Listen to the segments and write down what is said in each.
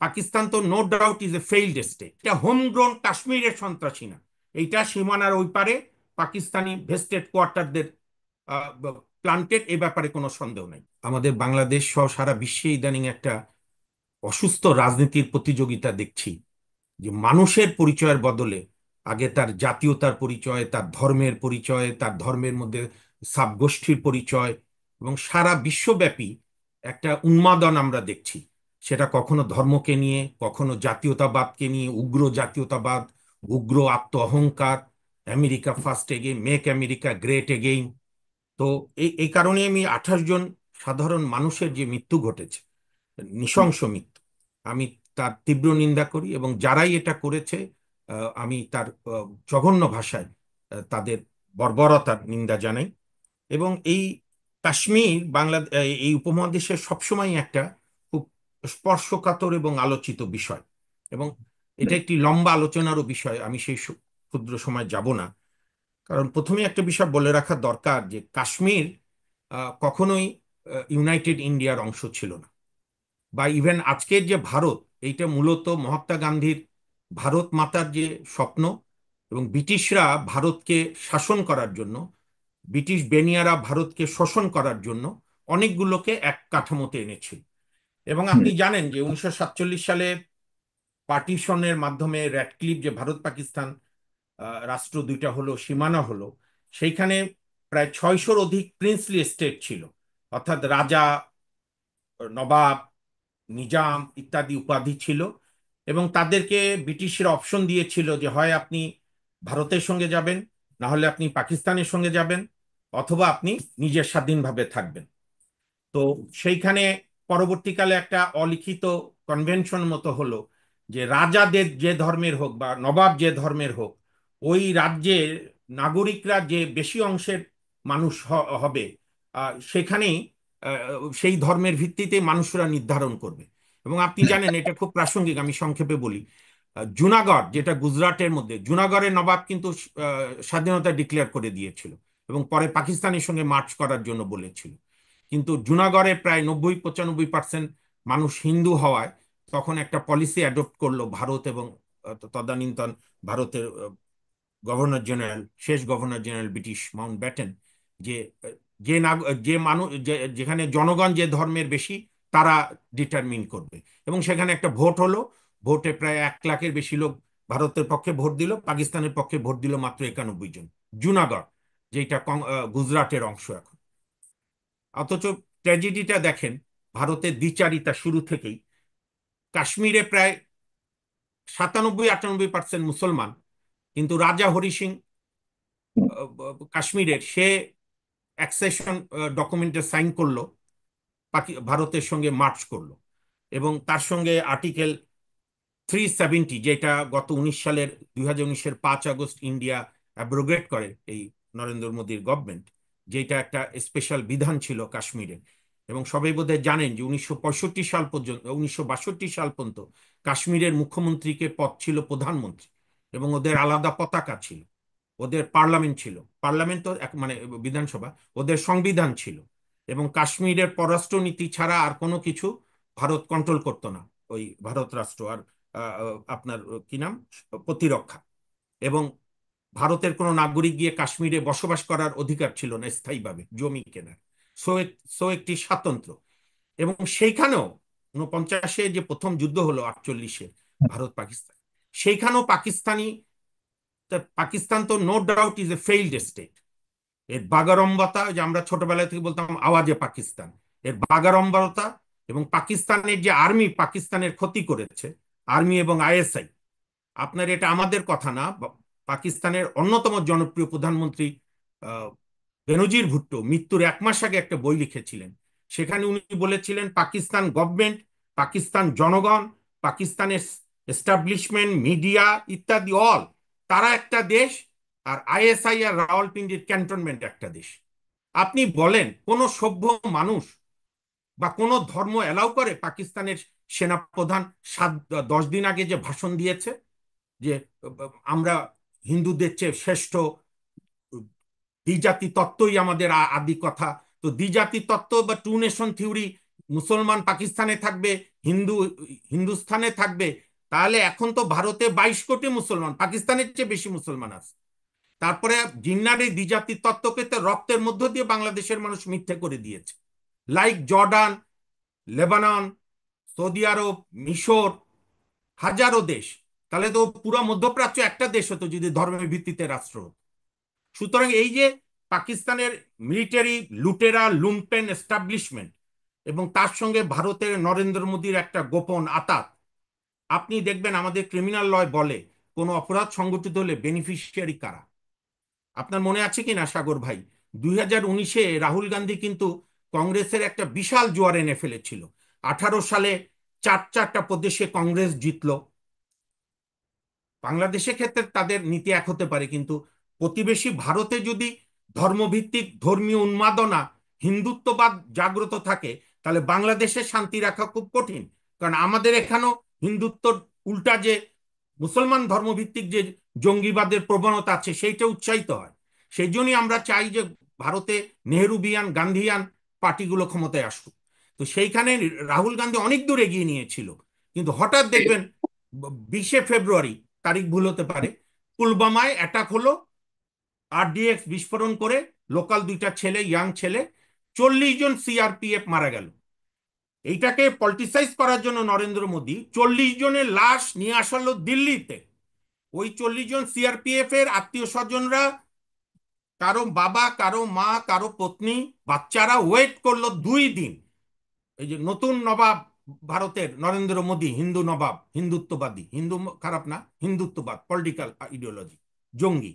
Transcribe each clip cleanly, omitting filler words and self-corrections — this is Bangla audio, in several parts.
পাকিস্তান তো no doubt is a failed state. এটা হোমগ্রোন কাশ্মীরের সন্ত্রাসী না, এইটা সীমানার ওই পারে পাকিস্তানি ভেস্টেড কোয়ার্টারদের প্লান্টেড, এ ব্যাপারে কোনো সন্দেহ নেই। আমাদের বাংলাদেশ সহ সারা বিশ্বে ইদানিং একটা অসুস্থ রাজনীতির প্রতিযোগিতা দেখছি, যে মানুষের পরিচয়ের বদলে আগে তার জাতীয়তার পরিচয়, তার ধর্মের পরিচয়, তার ধর্মের মধ্যে সাবগোষ্ঠীর পরিচয়, এবং সারা বিশ্বব্যাপী একটা উন্মাদন আমরা দেখছি। সেটা কখনো ধর্মকে নিয়ে, কখনো জাতীয়তাবাদকে নিয়ে, উগ্র জাতীয়তাবাদ, উগ্র আত্ম অহংকার, America first again, make America great again. তো এই এই কারণে আমি 28 জন সাধারণ মানুষের যে মৃত্যু ঘটেছে, নৃশংস মৃত্যু, আমি তার তীব্র নিন্দা করি, এবং যারাই এটা করেছে আমি তার জঘন্য ভাষায় তাদের বর্বরতার নিন্দা জানাই। এবং এই কাশ্মীর এই উপমহাদেশের সবসময় একটা খুব স্পর্শকাতর এবং আলোচিত বিষয়, এবং এটা একটি লম্বা আলোচনারও বিষয়। আমি সেই ক্ষুদ্র সময় যাব না, কারণ প্রথমে একটা বিষয় বলে রাখা দরকার যে কাশ্মীর কখনোই ইউনাইটেড ইন্ডিয়ার অংশ ছিল না, বা ইভেন আজকের যে ভারত, এইটা মূলত মহাত্মা গান্ধীর ভারত মাতার যে স্বপ্ন, এবং ব্রিটিশরা ভারতকে শাসন করার জন্য, ব্রিটিশ বেনিয়ারা ভারতকে শোষণ করার জন্য অনেকগুলোকে এক কাঠামোতে এনেছিল। এবং হুম। আপনি জানেন যে 1947 সালে পার্টিশনের মাধ্যমে র্যাডক্লিফ, যে ভারত পাকিস্তান রাষ্ট্র দুইটা হলো, সীমানা হলো, সেইখানে প্রায় 600-র অধিক প্রিন্সলি স্টেট ছিল, অর্থাৎ রাজা, নবাব, নিজাম ইত্যাদি উপাধি ছিল। এবং তাদেরকে ব্রিটিশরা অপশন দিয়েছিল যে হয় আপনি ভারতের সঙ্গে যাবেন, না হলে আপনি পাকিস্তানের সঙ্গে যাবেন, অথবা আপনি নিজের স্বাধীনভাবে থাকবেন। তো সেইখানে পরবর্তীকালে একটা অলিখিত কনভেনশন মতো হলো যে রাজাদের যে ধর্মের হোক বা নবাব যে ধর্মের হোক, ওই রাজ্যের নাগরিকরা যে বেশি অংশের মানুষ হবে, সেখানেই সেই ধর্মের ভিত্তিতে মানুষরা নির্ধারণ করবে। এবং আপনি জানেন, এটা খুব প্রাসঙ্গিক, আমি সংক্ষেপে বলি। জুনাগড়, যেটা গুজরাটের মধ্যে, জুনাগড়ের নবাব কিন্তু স্বাধীনতা ডিক্লেয়ার করে দিয়েছিল, এবং পরে পাকিস্তানের সঙ্গে মার্চ করার জন্য বলেছিল। কিন্তু জুনাগড়ে প্রায় 90-95% মানুষ হিন্দু হওয়ায় তখন একটা পলিসি অ্যাডপ্ট করলো ভারত, এবং তদানীন্তন ভারতের গভর্নর জেনারেল, শেষ governor general British Mount Batten, যে যে নাগ যে মানুষ যেখানে জনগণ যে ধর্মের বেশি তারা ডিটারমিন করবে। এবং সেখানে একটা ভোট হলো, ভোটে প্রায় 1 লাখের বেশি লোক ভারতের পক্ষে ভোট দিল, পাকিস্তানের পক্ষে ভোট দিল মাত্র 91 জন। জুনাগড়, যেটা গুজরাটের অংশ এখন। অথচ ট্র্যাজেডিটা দেখেন, ভারতের দ্বিচারিতা শুরু থেকেই। কাশ্মীরে প্রায় 97-98% মুসলমান, কিন্তু রাজা হরি সিং কাশ্মীরের, সে অ্যাকসেশন ডকুমেন্টে সাইন করলো, ভারতের সঙ্গে মার্চ করলো, এবং তার সঙ্গে আর্টিকেল 370, যেটা গত 19 সালের 2019-এর 5 আগস্ট ইন্ডিয়া অ্যাব্রোগেট করে এই নরেন্দ্র মোদীর গভর্নমেন্ট, যেটা একটা স্পেশাল বিধান ছিল কাশ্মীরে। এবং সবাই বোধহয় জানেন যে 1962 সাল পর্যন্ত কাশ্মীরের মুখ্যমন্ত্রীকে পদ ছিল প্রধানমন্ত্রী, এবং ওদের আলাদা পতাকা ছিল, ওদের পার্লামেন্ট ছিল, পার্লামেন্ট তো মানে বিধানসভা, ওদের সংবিধান ছিল। এবং কাশ্মীরের পররাষ্ট্রনীতি ছাড়া আর কোনো কিছু ভারত কন্ট্রোল করতো না, ওই ভারত রাষ্ট্র আর আপনার কি নাম, প্রতিরক্ষা। এবং ভারতের কোনো নাগরিক গিয়ে কাশ্মীরে বসবাস করার অধিকার ছিল না স্থায়ীভাবে, জমি কেনার। সো সো একটি স্বাতন্ত্র। এবং সেইখানেও 49-এ যে প্রথম যুদ্ধ হলো, 48-এ ভারত পাকিস্তান, সেইখানেও পাকিস্তান তো no doubt is a failed state. এর বাগাড়ম্বরতা, যে আমরা ছোটবেলা থেকে বলতাম আওয়াজে পাকিস্তান, এর বাগাড়ম্বরতা, এবং পাকিস্তানের যে আর্মি পাকিস্তানের ক্ষতি করেছে, আর্মি এবং আইএসআই, আপনার এটা আমাদের কথা না, পাকিস্তানের অন্যতম জনপ্রিয় প্রধানমন্ত্রী আহ, বেনজির ভুট্টো মৃত্যুর 1 মাস আগে একটা বই লিখেছিলেন। সেখানে উনি বলেছিলেন পাকিস্তান গভর্নমেন্ট, পাকিস্তান জনগণ, পাকিস্তানের এস্টাবলিশমেন্ট, মিডিয়া ইত্যাদি অল, তারা একটা দেশ, আর আইএসআই আর রাওয়ালপিন্ডির ক্যান্টনমেন্ট একটা দেশ। আপনি বলেন কোন সভ্য মানুষ বা কোন ধর্ম এলাও করে পাকিস্তানের সেনাপ্রধান 10 দিন আগে যে ভাষণ দিয়েছে, যে আমরা হিন্দুদের চেয়ে শ্রেষ্ঠ, দ্বিজাতি তত্ত্বই আমাদের আদি কথা। তো দ্বিজাতি তত্ত্ব বা টু নেশন থিওরি মুসলমান পাকিস্তানে থাকবে, হিন্দু হিন্দুস্থানে থাকবে, তাহলে এখন তো ভারতে 22 কোটি মুসলমান, পাকিস্তানের চেয়ে বেশি মুসলমান আছে। তারপরে জিন্নার এই দ্বিজাতি তত্ত্বকে তো রক্তের মধ্য দিয়ে বাংলাদেশের মানুষ মিথ্যে করে দিয়েছে। লাইক জর্ডান, লেবানন, সৌদি আরব, মিশর, হাজারো দেশ। তাহলে তো পুরো মধ্যপ্রাচ্য একটা দেশ হতো যদি ধর্মের ভিত্তিতে রাষ্ট্র হতো। সুতরাং এই যে পাকিস্তানের মিলিটারি লুটেরা লুম্পেন এস্টাবলিশমেন্ট এবং তার সঙ্গে ভারতের নরেন্দ্র মোদীর একটা গোপন আতাত, আপনি দেখবেন আমাদের ক্রিমিনাল লয় বলে কোনো অপরাধ সংগঠিত হলে বেনিফিশিয়ারি কারা। আপনার মনে আছে কি না সাগর ভাই, 2019-এ রাহুল গান্ধী কিন্তু কংগ্রেসের একটা বিশাল জোয়ার এনে ফেলেছিল। 18 সালে চারটা প্রদেশে কংগ্রেস জিতলো। বাংলাদেশের ক্ষেত্রে তাদের নীতি এক হতে পারে, কিন্তু প্রতিবেশী ভারতে যদি ধর্মভিত্তিক ধর্মীয় উন্মাদনা, হিন্দুত্ববাদ জাগ্রত থাকে, তাহলে বাংলাদেশে শান্তি রাখা খুব কঠিন। কারণ আমাদের এখানেও হিন্দুত্বর উল্টা যে মুসলমান ধর্মভিত্তিক যে জঙ্গিবাদের প্রবণতা আছে সেইটা উৎসাহিত হয়। সেই জন্যই আমরা চাই যে ভারতে নেহরুবিয়ান গান্ধীয়ান পার্টিগুলো ক্ষমতায় আসুক। তো সেইখানে রাহুল গান্ধী অনেক দূর এগিয়ে নিয়েছিল, কিন্তু হঠাৎ দেখবেন 20শে ফেব্রুয়ারি, তারিখ ভুল হতে পারে, পুলবামায় অ্যাটাক হলো, আরডিএক্স বিস্ফোরণ করে লোকাল দুইটা ছেলে, ইয়াং ছেলে, 40 জন সিআরপিএফ মারা গেল। এইটাকে পলিটিসাইজ করার জন্য নরেন্দ্র মোদী 40 জনের লাশ নিয়ে আসলো দিল্লিতে। ওই 40 জন সিআরপিএফ এর আত্মীয় স্বজনরা, কারো বাবা, কারো মা, কারো পত্নী, বাচ্চারা ওয়েট করলো 2 দিন। এই যে নতুন নবাব ভারতের নরেন্দ্র মোদী, হিন্দু নবাব, হিন্দুত্ববাদী, হিন্দু খারাপ না, হিন্দুত্ববাদ পলিটিক্যাল আইডিওলজি, জঙ্গি।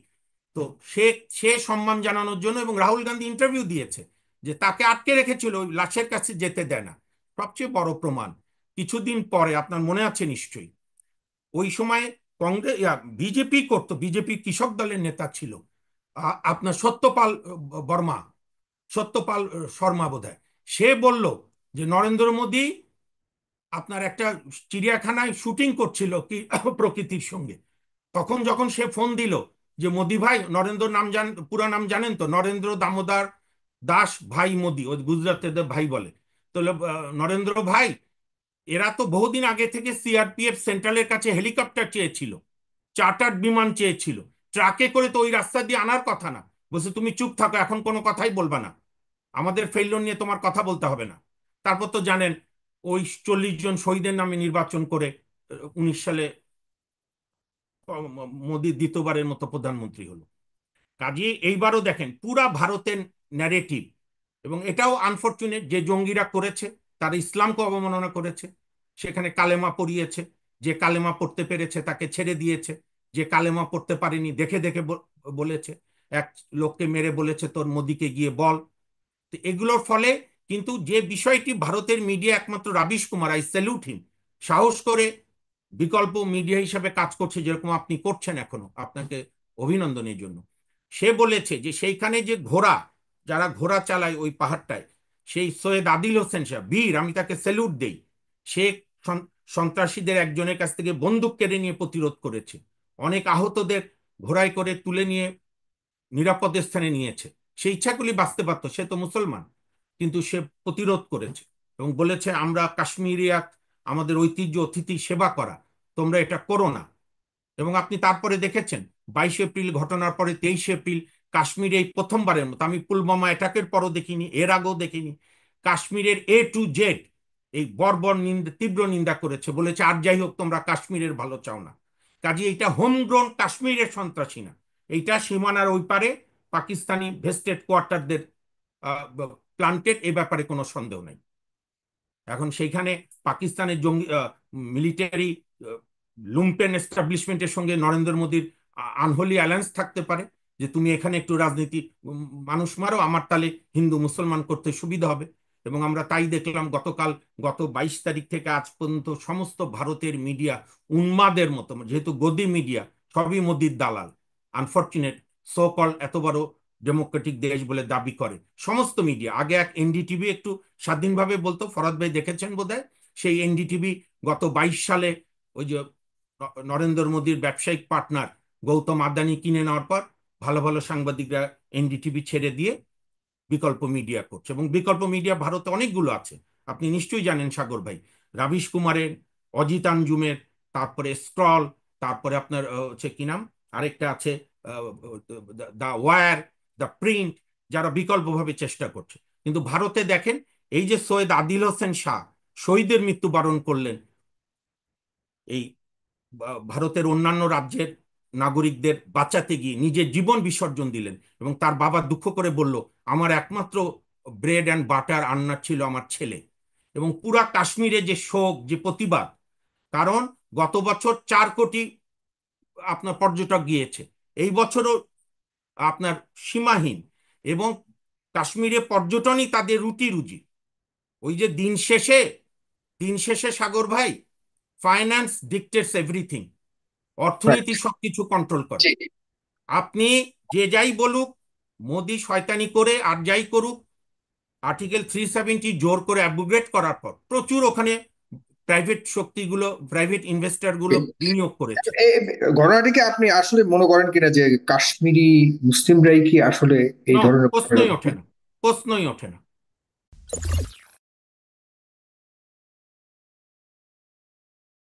তো সে সে সম্মান জানানোর জন্য, এবং রাহুল গান্ধী ইন্টারভিউ দিয়েছে যে তাকে আটকে রেখেছিল, ওই লাশের কাছে যেতে দেয় না। সবচেয়ে বড় প্রমাণ, কিছুদিন পরে, আপনার মনে আছে নিশ্চয়ই, ওই সময় কংগ্রেস বিজেপি করতো, বিজেপি কৃষক দলের নেতা ছিল আপনার সত্যপাল বর্মা, সত্যপাল শর্মা বোধহয়। সে বলল যে নরেন্দ্র মোদী আপনার একটা চিড়িয়াখানায় শুটিং করছিল কি প্রকৃতির সঙ্গে। তখন যখন সে ফোন দিল যে মোদি ভাই, নরেন্দ্র নাম পুরো নাম জানেন তো, নরেন্দ্র দামোদর দাস ভাই মোদি, ওই গুজরাটের ভাই বলে। তো নরেন্দ্র ভাই, এরা তো বহুদিন আগে থেকে সিআরপিএফ সেন্ট্রালের কাছে হেলিকপ্টার চেয়েছিল, চার্টার্ড বিমান চেয়েছিল, ট্রাকে করে তো ওই রাস্তা দিয়ে আনার কথা না। বলছে তুমি চুপ থাকো, এখন কোনো কথাই বলবা না, আমাদের ফেইলুর নিয়ে তোমার কথা বলতে হবে না। তারপর তো জানেন ওই 40 জন শহীদের নামে নির্বাচন করে 19 সালে মোদী দ্বিতীয়বারের মতো প্রধানমন্ত্রী হলো। কাজে এইবারও দেখেন পুরা ভারতের ন্যারেটিভ, এবং এটাও আনফরচুনেট যে জঙ্গিরা করেছে, তারা ইসলামকে অবমাননা করেছে। সেখানে কালেমা পড়িয়েছে, যে কালেমা পড়তে পেরেছে তাকে ছেড়ে দিয়েছে, যে কালেমা পড়তে পারেনি দেখে দেখে বলেছে। এক লোককে মেরে বলেছে তোর মোদিকে গিয়ে বল। তো এগুলোর ফলে কিন্তু যে বিষয়টি ভারতের মিডিয়া, একমাত্র রাবিশ কুমার, আই স্যালুট হিম, সাহস করে বিকল্প মিডিয়া হিসাবে কাজ করছে, যেরকম আপনি করছেন এখনো, আপনাকে অভিনন্দনের জন্য। সে বলেছে যে সেইখানে যে ঘোড়া, যারা ঘোড়া চালায় ওই পাহাড়টায়, সেই সৈয়দ আদিল হোসেন সাহেব বীর, আমি তাকে স্যালুট দেই। সে সন্ত্রাসীদের একজনের কাছ থেকে বন্দুক কেড়ে নিয়ে প্রতিরোধ করেছে, অনেক আহতদের ঘোড়ায় করে তুলে নিয়ে নিরাপদ স্থানে নিয়েছে। সে ইচ্ছাগুলি বাঁচতে পারতো, সে তো মুসলমান, কিন্তু সে প্রতিরোধ করেছে এবং বলেছে আমরা কাশ্মীরিয়া, আমাদের ঐতিহ্য অতিথি সেবা করা, তোমরা এটা করো না। এবং আপনি তারপরে দেখেছেন 22 এপ্রিল ঘটনার পরে 23 এপ্রিল কাশ্মীরে এই প্রথমবারের মতো, আমি পুলওয়ামা অ্যাটাকের পরও দেখিনি, এর আগেও দেখিনি, কাশ্মীরের A to Z এই বর্বর নিন্দা, তীব্র নিন্দা করেছে, বলেছে আর যাই হোক তোমরা কাশ্মীরের ভালো চাও না। কাজে এটা হোমগ্রোন কাশ্মীরের সন্ত্রাসী না, এইটা সীমানার ওই পারে পাকিস্তানি ভেস্টেড কোয়ার্টারদের প্লান্টেড, এ ব্যাপারে কোনো সন্দেহ নেই। এখন সেইখানে পাকিস্তানের জঙ্গি মিলিটারি লুম্পেন এস্টাবলিশমেন্টের সঙ্গে নরেন্দ্র মোদীর আনহোলি অ্যালায়েন্স থাকতে পারে, যে তুমি এখানে একটু রাজনীতি মানুষ মারো, আমার তাহলে হিন্দু মুসলমান করতে সুবিধা হবে। এবং আমরা তাই দেখলাম গতকাল, গত 22 তারিখ থেকে আজ পর্যন্ত সমস্ত ভারতের মিডিয়া উন্মাদের মতো, যেহেতু গদি মিডিয়া সবই মোদির দালাল, আনফর্চুনেট, সো কল এত বড় ডেমোক্রেটিক দেশ বলে দাবি করে সমস্ত মিডিয়া। আগে এক এনডিটিভি একটু স্বাধীনভাবে বলতো, ফরাদ ভাই দেখেছেন বোধহয়, সেই এনডিটিভি গত 22 সালে ওই যে নরেন্দ্র মোদীর ব্যবসায়িক পার্টনার গৌতম আদানি কিনে নেওয়ার পর ভালো ভালো সাংবাদিকরা এনডিটিভি ছেড়ে দিয়ে বিকল্প মিডিয়া করছে, এবং বিকল্প মিডিয়া ভারতে অনেকগুলো আছে। আপনি নিশ্চয়ই জানেন সাগর ভাই, রাবিশ কুমারের, অজিত আঞ্জুমের, তারপরে স্ক্রল, তারপরে আপনার হচ্ছে কি নাম, আরেকটা আছে দা ওয়ার, দা প্রিন্ট, যারা বিকল্পভাবে চেষ্টা করছে। কিন্তু ভারতে দেখেন, এই যে সৈয়দ আদিল হোসেন শাহ শহীদের মৃত্যুবরণ করলেন, এই ভারতের অন্যান্য রাজ্যের নাগরিকদের বাঁচাতে গিয়ে নিজের জীবন বিসর্জন দিলেন, এবং তার বাবা দুঃখ করে বলল, আমার একমাত্র ব্রেড অ্যান্ড বাটার আন্নার ছিল আমার ছেলে। এবং পুরা কাশ্মীরে যে শোক, যে প্রতিবাদ, কারণ গত বছর 4 কোটি আপনার পর্যটক গিয়েছে, এই বছরও আপনার সীমাহীন। এবং কাশ্মীরে পর্যটনই তাদের রুটি রুজি। ওই যে দিন শেষে সাগর ভাই, ফাইন্যান্স ডিকটেটস এভরিথিং, রাইট। অর্থনীতি সবকিছু কন্ট্রোল করে। আপনি যে যাই বলুক, মোদি শয়তানি করে আর যাই করুক, আর্টিকেল 370 জোর করে অ্যাব্রোগেট করার পর প্রচুর ওখানে প্রাইভেট শক্তিগুলো, প্রাইভেট ইনভেস্টরগুলো বিনিয়োগ করেছে। ঘটনাটিকে আপনি আসলে মনে করেন কিনা যে কাশ্মীরি মুসলিমরাই কি আসলে এই না, ধরনের প্রশ্নই ওঠে না, প্রশ্নই ওঠে না।